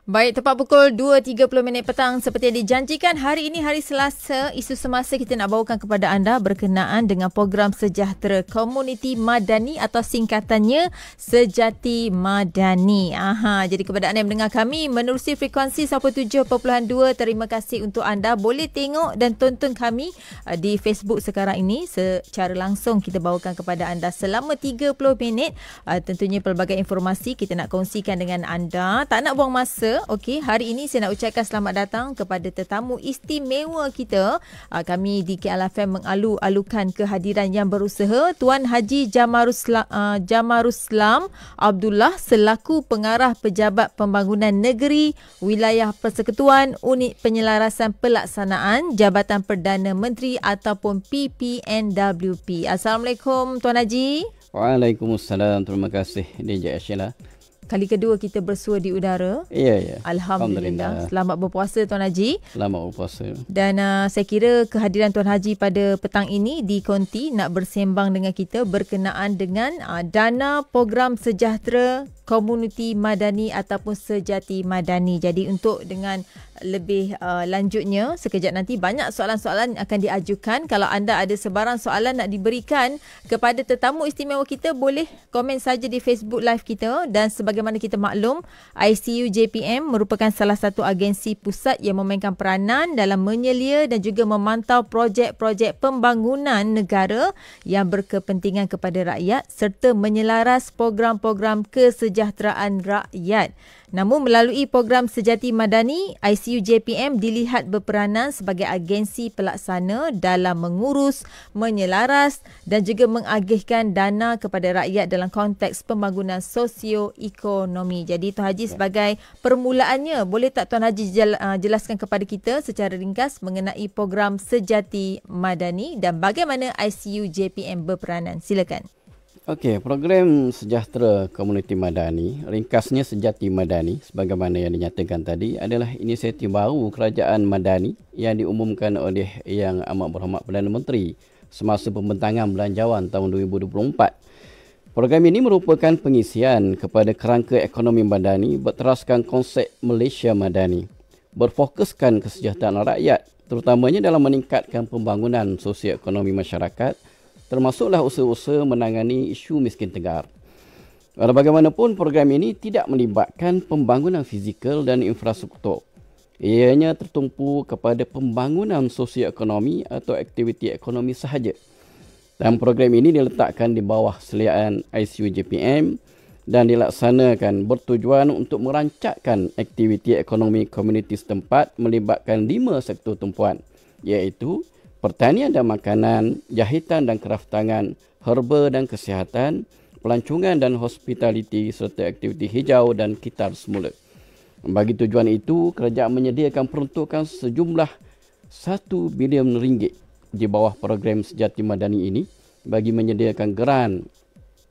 Baik, tepat pukul 2.30 petang seperti yang dijanjikan. Hari ini hari Selasa, isu semasa kita nak bawakan kepada anda berkenaan dengan program sejahtera komuniti madani atau singkatannya Sejati Madani. Jadi kepada anda yang mendengar kami menerusi frekuensi 97.2, terima kasih untuk anda. Boleh tengok dan tonton kami di Facebook sekarang ini secara langsung kita bawakan kepada anda selama 30 minit. Tentunya pelbagai informasi kita nak kongsikan dengan anda. Tak nak buang masa. Okey, hari ini saya nak ucapkan selamat datang kepada tetamu istimewa kita. Kami di KLFM mengalu-alukan kehadiran yang berusaha Tuan Haji Jamaruslam Abdullah selaku Pengarah Pejabat Pembangunan Negeri Wilayah Persekutuan Unit Penyelarasan Pelaksanaan Jabatan Perdana Menteri ataupun PPNWP. Assalamualaikum Tuan Haji. Waalaikumsalam. Terima kasih DJ Ashila. Kali kedua kita bersua di udara. Ya. Alhamdulillah. Selamat berpuasa Tuan Haji. Selamat berpuasa. Dan saya kira kehadiran Tuan Haji pada petang ini di Konti nak bersembang dengan kita berkenaan dengan dana program sejahtera komuniti madani ataupun Sejati Madani. Jadi untuk dengan lebih lanjutnya, sekejap nanti banyak soalan-soalan akan diajukan. Kalau anda ada sebarang soalan nak diberikan kepada tetamu istimewa kita, boleh komen saja di Facebook Live kita. Dan sebagaimana kita maklum, ICU JPM merupakan salah satu agensi pusat yang memainkan peranan dalam menyelia dan juga memantau projek-projek pembangunan negara yang berkepentingan kepada rakyat serta menyelaras program-program kesejahteraan rakyat. Namun melalui program Sejati Madani, ICU JPM dilihat berperanan sebagai agensi pelaksana dalam mengurus, menyelaras dan juga mengagihkan dana kepada rakyat dalam konteks pembangunan sosio-ekonomi. Jadi Tuan Haji sebagai permulaannya, boleh tak Tuan Haji jelaskan kepada kita secara ringkas mengenai program Sejati Madani dan bagaimana ICU JPM berperanan? Silakan. Okey, program sejahtera komuniti madani, ringkasnya Sejati Madani sebagaimana yang dinyatakan tadi, adalah inisiatif baru kerajaan madani yang diumumkan oleh Yang Amat Berhormat Perdana Menteri semasa pembentangan belanjawan tahun 2024. Program ini merupakan pengisian kepada kerangka ekonomi madani berteraskan konsep Malaysia Madani, berfokuskan kesejahteraan rakyat terutamanya dalam meningkatkan pembangunan sosioekonomi masyarakat, termasuklah usaha-usaha menangani isu miskin tegar. Walau bagaimanapun, program ini tidak melibatkan pembangunan fizikal dan infrastruktur. Ianya tertumpu kepada pembangunan sosioekonomi atau aktiviti ekonomi sahaja. Dan program ini diletakkan di bawah seliaan ICU JPM dan dilaksanakan bertujuan untuk merancangkan aktiviti ekonomi komuniti setempat melibatkan 5 sektor tumpuan, iaitu pertanian dan makanan, jahitan dan kraftangan, herba dan kesihatan, pelancongan dan hospitaliti serta aktiviti hijau dan kitar semula. Bagi tujuan itu, kerajaan menyediakan peruntukan sejumlah 1 bilion ringgit di bawah program Sejati Madani ini bagi menyediakan geran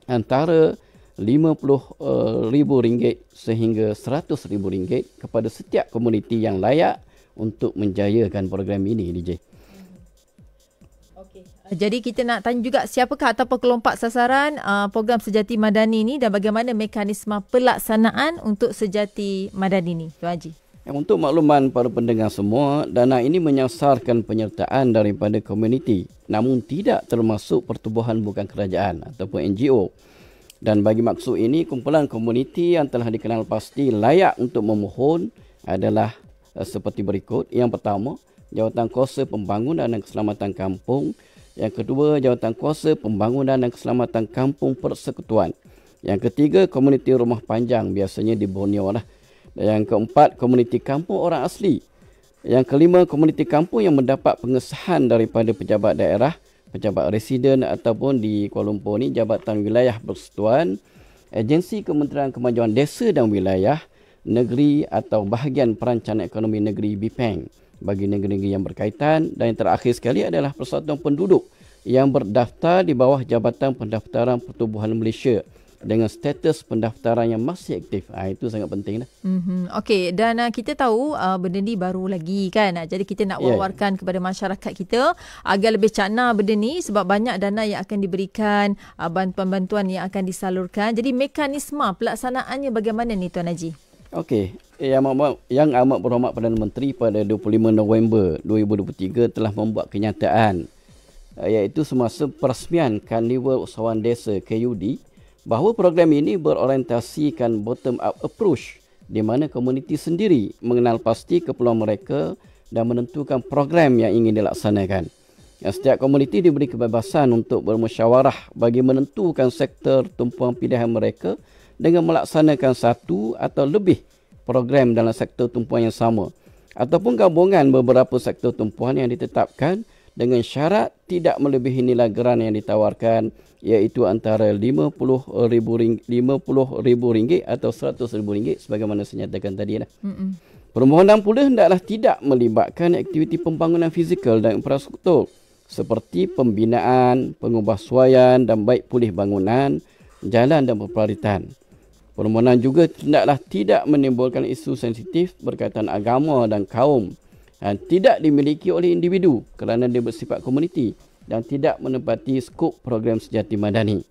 antara RM50,000 sehingga RM100,000 kepada setiap komuniti yang layak untuk menjayakan program ini, DJ. Jadi kita nak tanya juga siapakah atau kelompok sasaran program Sejati Madani ini dan bagaimana mekanisme pelaksanaan untuk Sejati Madani ini, Tuan Haji? Untuk makluman para pendengar semua, dana ini menyasarkan penyertaan daripada komuniti namun tidak termasuk pertubuhan bukan kerajaan ataupun NGO. Dan bagi maksud ini, kumpulan komuniti yang telah dikenal pasti layak untuk memohon adalah seperti berikut. Yang pertama, Jawatankuasa Pembangunan dan Keselamatan Kampung. Yang kedua, Jawatankuasa Pembangunan dan Keselamatan Kampung Persekutuan. Yang ketiga, komuniti rumah panjang, biasanya di Borneo lah. Dan yang keempat, komuniti kampung orang asli. Yang kelima, komuniti kampung yang mendapat pengesahan daripada pejabat daerah, pejabat residen ataupun di Kuala Lumpur ni Jabatan Wilayah Persekutuan, Agensi Kementerian Kemajuan Desa dan Wilayah Negeri atau Bahagian Perancangan Ekonomi Negeri BPENG bagi negeri-negeri yang berkaitan. Dan yang terakhir sekali adalah Persatuan Penduduk yang berdaftar di bawah Jabatan Pendaftaran Pertubuhan Malaysia dengan status pendaftaran yang masih aktif. Itu sangat penting. Okey, dan kita tahu benda ni baru lagi kan. Jadi kita nak wawarkan kepada masyarakat kita agar lebih cakna benda ni sebab banyak dana yang akan diberikan, bantuan-bantuan yang akan disalurkan. Jadi mekanisme pelaksanaannya bagaimana ni Tuan Haji? Okey, Yang Amat Berhormat Perdana Menteri pada 25 November 2023 telah membuat kenyataan iaitu semasa perasmian Karnival Usahawan Desa KUD bahawa program ini berorientasikan bottom-up approach di mana komuniti sendiri mengenal pasti keperluan mereka dan menentukan program yang ingin dilaksanakan. Setiap komuniti diberi kebebasan untuk bermusyawarah bagi menentukan sektor tumpuan pilihan mereka dengan melaksanakan satu atau lebih program dalam sektor tumpuan yang sama ataupun gabungan beberapa sektor tumpuan yang ditetapkan dengan syarat tidak melebihi nilai geran yang ditawarkan iaitu antara RM50,000 atau RM100,000 sebagaimana saya nyatakan tadi. Permohonan pula hendaklah tidak melibatkan aktiviti pembangunan fizikal dan infrastruktur seperti pembinaan, pengubahsuaian dan baik pulih bangunan, jalan dan perpelaritan. Permohonan juga hendaklah tidak menimbulkan isu sensitif berkaitan agama dan kaum dan tidak dimiliki oleh individu kerana dia bersifat komuniti dan tidak menepati skop program Sejati Madani.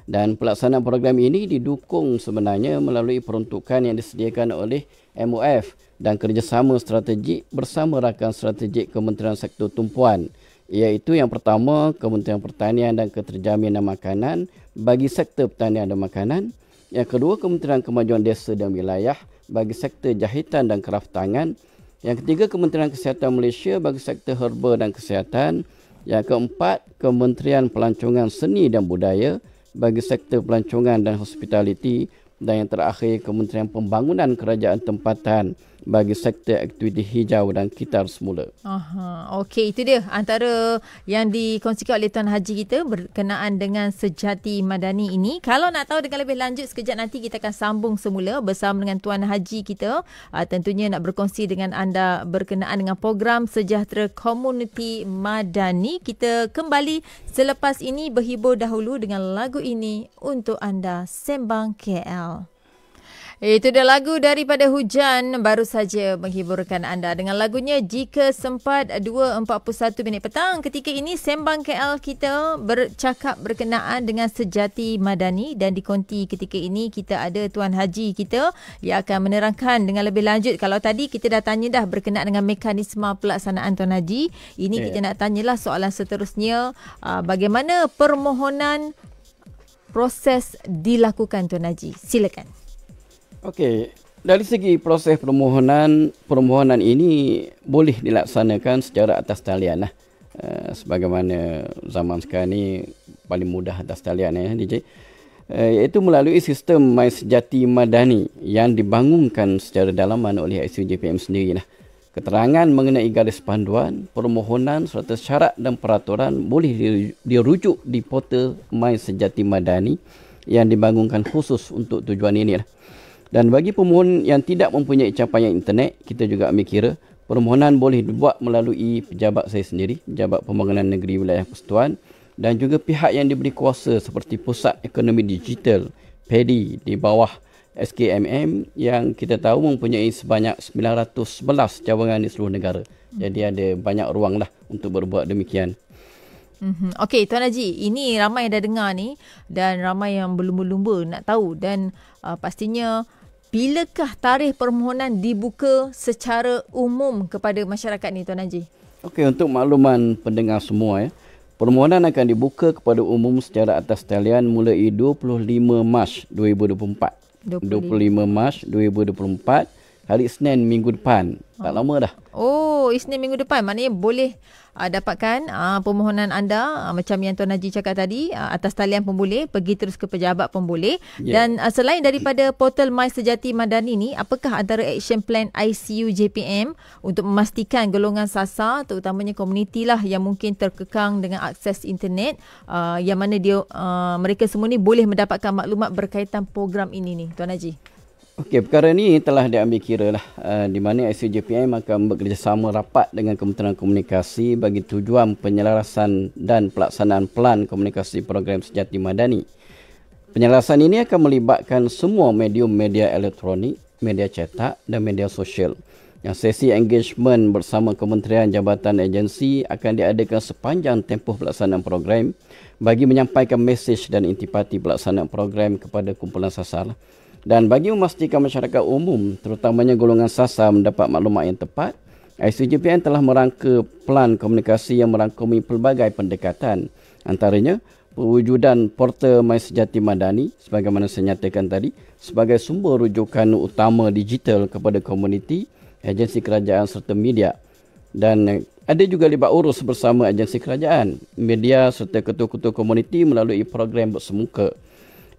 Dan pelaksanaan program ini didukung sebenarnya melalui peruntukan yang disediakan oleh MOF dan kerjasama strategik bersama rakan strategik Kementerian Sektor Tumpuan iaitu yang pertama Kementerian Pertanian dan Keterjaminan Makanan bagi sektor pertanian dan makanan. Yang kedua, Kementerian Kemajuan Desa dan Wilayah bagi sektor jahitan dan kraftangan. Yang ketiga, Kementerian Kesihatan Malaysia bagi sektor herba dan kesihatan. Yang keempat, Kementerian Pelancongan Seni dan Budaya bagi sektor pelancongan dan hospitality. Dan yang terakhir, Kementerian Pembangunan Kerajaan Tempatan bagi sektor aktiviti hijau dan kitar semula. Okey, itu dia antara yang dikongsikan oleh Tuan Haji kita berkenaan dengan Sejati Madani ini. Kalau nak tahu dengan lebih lanjut, sekejap nanti kita akan sambung semula bersama dengan Tuan Haji kita. Tentunya nak berkongsi dengan anda berkenaan dengan program Sejahtera Komuniti Madani. Kita kembali selepas ini, berhibur dahulu dengan lagu ini untuk anda, Sembang KL. Itu dia lagu daripada Hujan baru saja menghiburkan anda dengan lagunya Jika Sempat 2.41 petang. Ketika ini Sembang KL kita bercakap berkenaan dengan Sejati Madani dan di konti ketika ini kita ada Tuan Haji kita yang akan menerangkan dengan lebih lanjut. Kalau tadi kita dah tanya dah berkenaan dengan mekanisme pelaksanaan Tuan Haji, ini kita nak tanyalah soalan seterusnya, bagaimana permohonan proses dilakukan Tuan Haji. Silakan. Okey, dari segi proses permohonan ini boleh dilaksanakan secara atas talian lah. Sebagaimana zaman sekarang ni paling mudah atas talian DJ. Iaitu melalui sistem MySejati Madani yang dibangunkan secara dalaman oleh ICJPM sendiri lah. Keterangan mengenai garis panduan, permohonan serta syarat dan peraturan boleh dirujuk di portal MySejati Madani yang dibangunkan khusus untuk tujuan ini lah. Dan bagi pemohon yang tidak mempunyai capaian internet, kita juga ambil kira permohonan boleh dibuat melalui pejabat saya sendiri, Pejabat Pembangunan Negeri Wilayah Persekutuan, dan juga pihak yang diberi kuasa seperti Pusat Ekonomi Digital, PEDI di bawah SKMM yang kita tahu mempunyai sebanyak 911 cawangan di seluruh negara. Jadi ada banyak ruang lah untuk berbuat demikian. Okey, Tuan Haji, ini ramai yang dah dengar ni dan ramai yang berlumba-lumba nak tahu dan pastinya bilakah tarikh permohonan dibuka secara umum kepada masyarakat ni Tuan Haji? Okey, untuk makluman pendengar semua permohonan akan dibuka kepada umum secara atas talian mulai 25 Mac 2024. 25 Mac 2024, hari Isnin minggu depan. Tak lama dah. Oh, Isnin minggu depan. Maknanya boleh dapatkan permohonan anda macam yang Tuan Haji cakap tadi, atas talian pun boleh, pergi terus ke pejabat pun boleh. Dan selain daripada portal My Sejati Madani ni, apakah antara action plan ICU JPM untuk memastikan golongan sasar terutamanya komuniti lah yang mungkin terkekang dengan akses internet, yang mana mereka semua ni boleh mendapatkan maklumat berkaitan program ini ni Tuan Haji? Okey, perkara ini telah diambil kira lah, di mana ICJPM akan bekerjasama rapat dengan Kementerian Komunikasi bagi tujuan penyelarasan dan pelaksanaan pelan komunikasi program Sejati Madani. Penyelarasan ini akan melibatkan semua medium media elektronik, media cetak dan media sosial. Yang sesi engagement bersama Kementerian Jabatan Agensi akan diadakan sepanjang tempoh pelaksanaan program bagi menyampaikan mesej dan intipati pelaksanaan program kepada kumpulan sasar. Dan bagi memastikan masyarakat umum, terutamanya golongan sasar mendapat maklumat yang tepat, ICGPN telah merangka pelan komunikasi yang merangkumi pelbagai pendekatan. Antaranya, pewujudan portal MySejati Madani, sebagaimana saya nyatakan tadi, sebagai sumber rujukan utama digital kepada komuniti, agensi kerajaan serta media. Dan ada juga libat urus bersama agensi kerajaan, media serta ketua-ketua komuniti melalui program bersemuka.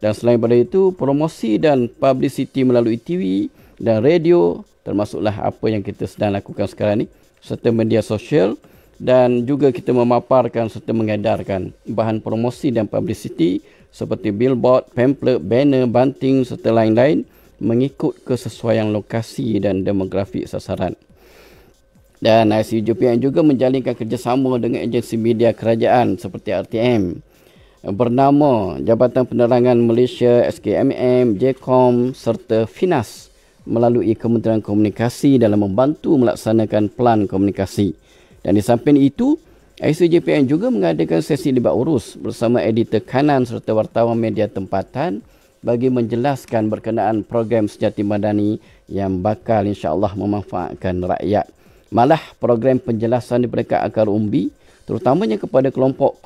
Dan selain daripada itu, promosi dan publicity melalui TV dan radio, termasuklah apa yang kita sedang lakukan sekarang ni, serta media sosial, dan juga kita memaparkan serta mengedarkan bahan promosi dan publicity seperti billboard, pamphlet, banner, banting serta lain-lain mengikut kesesuaian lokasi dan demografi sasaran. Dan ICGPN juga menjalinkan kerjasama dengan agensi media kerajaan seperti RTM, bernama Jabatan Penerangan Malaysia, SKMM, JCOM serta FINAS melalui Kementerian Komunikasi dalam membantu melaksanakan pelan komunikasi. Dan di samping itu, ICGPN juga mengadakan sesi libat urus bersama editor kanan serta wartawan media tempatan bagi menjelaskan berkenaan program Sejati Madani yang bakal insya-Allah memanfaatkan rakyat. Malah program penjelasan daripada akar umbi, terutamanya kepada kelompok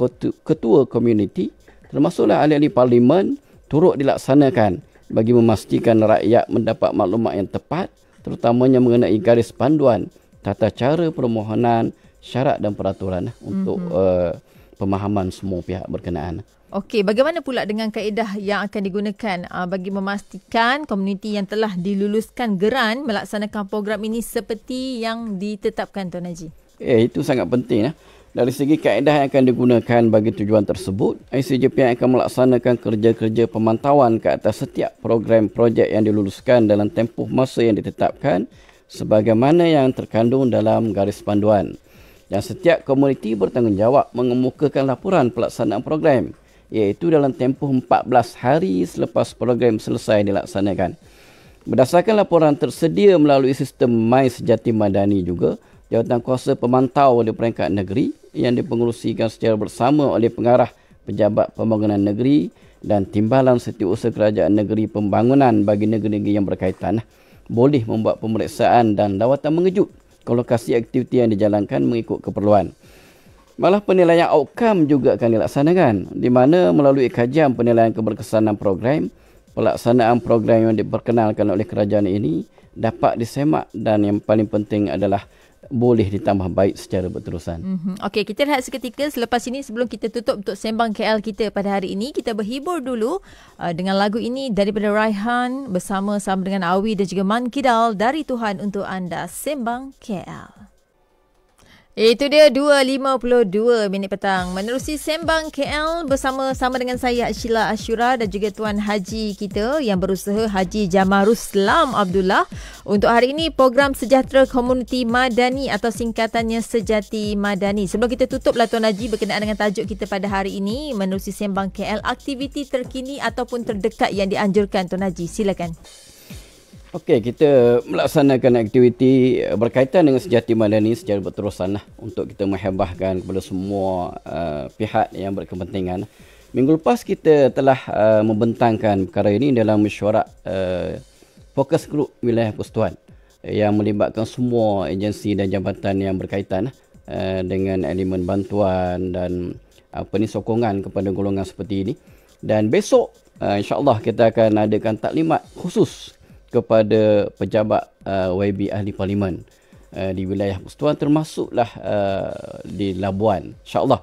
ketua komuniti, termasuklah ahli-ahli parlimen, turut dilaksanakan bagi memastikan rakyat mendapat maklumat yang tepat, terutamanya mengenai garis panduan, tata cara permohonan, syarat dan peraturan untuk pemahaman semua pihak berkenaan. Okey, bagaimana pula dengan kaedah yang akan digunakan bagi memastikan komuniti yang telah diluluskan geran melaksanakan program ini seperti yang ditetapkan, Tuan Haji? Itu sangat penting. Dari segi kaedah yang akan digunakan bagi tujuan tersebut, ICGPN akan melaksanakan kerja-kerja pemantauan ke atas setiap program projek yang diluluskan dalam tempoh masa yang ditetapkan sebagaimana yang terkandung dalam garis panduan. Dan setiap komuniti bertanggungjawab mengemukakan laporan pelaksanaan program, iaitu dalam tempoh 14 hari selepas program selesai dilaksanakan. Berdasarkan laporan tersedia melalui sistem MySejati Madani juga, Jawatankuasa Pemantau di peringkat negeri yang dipengerusikan secara bersama oleh pengarah Pejabat Pembangunan Negeri dan Timbalan Setiausaha Kerajaan Negeri Pembangunan bagi negeri-negeri yang berkaitan boleh membuat pemeriksaan dan lawatan mengejut ke lokasi aktiviti yang dijalankan mengikut keperluan. Malah penilaian outcome juga akan dilaksanakan, di mana melalui kajian penilaian keberkesanan program, pelaksanaan program yang diperkenalkan oleh kerajaan ini dapat disemak dan yang paling penting adalah boleh ditambah baik secara berterusan. Okey, kita rehat seketika. Selepas ini, sebelum kita tutup untuk Sembang KL kita pada hari ini, kita berhibur dulu dengan lagu ini daripada Raihan bersama-sama dengan Awi dan juga Man Kidal, Dari Tuhan untuk anda, Sembang KL. Itu dia 2.52 minit petang. Menerusi Sembang KL bersama-sama dengan saya Sheila Ashura dan juga Tuan Haji kita yang berusaha, Haji Jamaruslam Abdullah. Untuk hari ini program Sejahtera Komuniti Madani atau singkatannya Sejati Madani. Sebelum kita tutuplah Tuan Haji berkenaan dengan tajuk kita pada hari ini, menerusi Sembang KL, aktiviti terkini ataupun terdekat yang dianjurkan, Tuan Haji. Silakan. Okey, kita melaksanakan aktiviti berkaitan dengan Sejati Madani secara berterusan untuk kita menghebahkan kepada semua pihak yang berkepentingan. Minggu lepas kita telah membentangkan perkara ini dalam mesyuarat fokus grup wilayah persekutuan yang melibatkan semua agensi dan jabatan yang berkaitan dengan elemen bantuan dan sokongan kepada golongan seperti ini. Dan besok insya-Allah kita akan adakan taklimat khusus kepada pejabat YB Ahli Parlimen di wilayah persekutuan, termasuklah di Labuan. InsyaAllah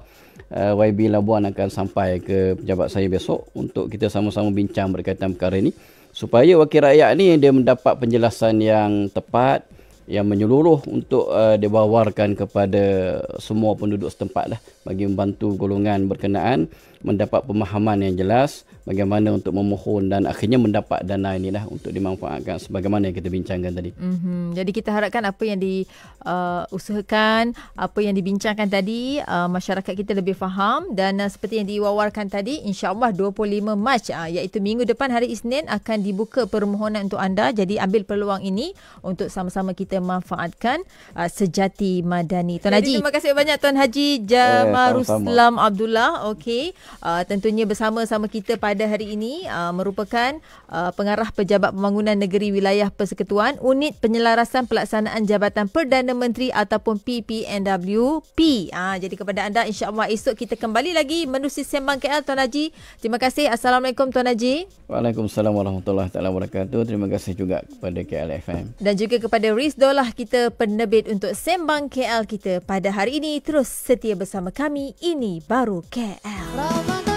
YB Labuan akan sampai ke pejabat saya besok untuk kita sama-sama bincang berkaitan perkara ini, supaya wakil rakyat ni dia mendapat penjelasan yang tepat, yang menyeluruh untuk dibawarkan kepada semua penduduk setempat bagi membantu golongan berkenaan mendapat pemahaman yang jelas bagaimana untuk memohon dan akhirnya mendapat dana inilah untuk dimanfaatkan sebagaimana yang kita bincangkan tadi. Jadi kita harapkan apa yang diusahakan, apa yang dibincangkan tadi, masyarakat kita lebih faham dan seperti yang diwawarkan tadi, insya-Allah 25 Mac iaitu minggu depan hari Isnin akan dibuka permohonan untuk anda. Jadi ambil peluang ini untuk sama-sama kita manfaatkan Sejati Madani. Tuan Haji, terima kasih banyak Tuan Haji Jamaruslam Abdullah. Okey. Tentunya bersama-sama kita pada hari ini merupakan Pengarah Pejabat Pembangunan Negeri Wilayah Persekutuan Unit Penyelarasan Pelaksanaan Jabatan Perdana Menteri ataupun PPNWP. Jadi kepada anda, insya-Allah esok kita kembali lagi menerusi Sembang KL, Tuan Haji. Terima kasih. Assalamualaikum Tuan Haji. Waalaikumsalam warahmatullahi wabarakatuh. Terima kasih juga kepada KLFM. Dan juga kepada Rizdolah kita penerbit untuk Sembang KL kita pada hari ini. Terus setia bersama kami. Ini baru KL.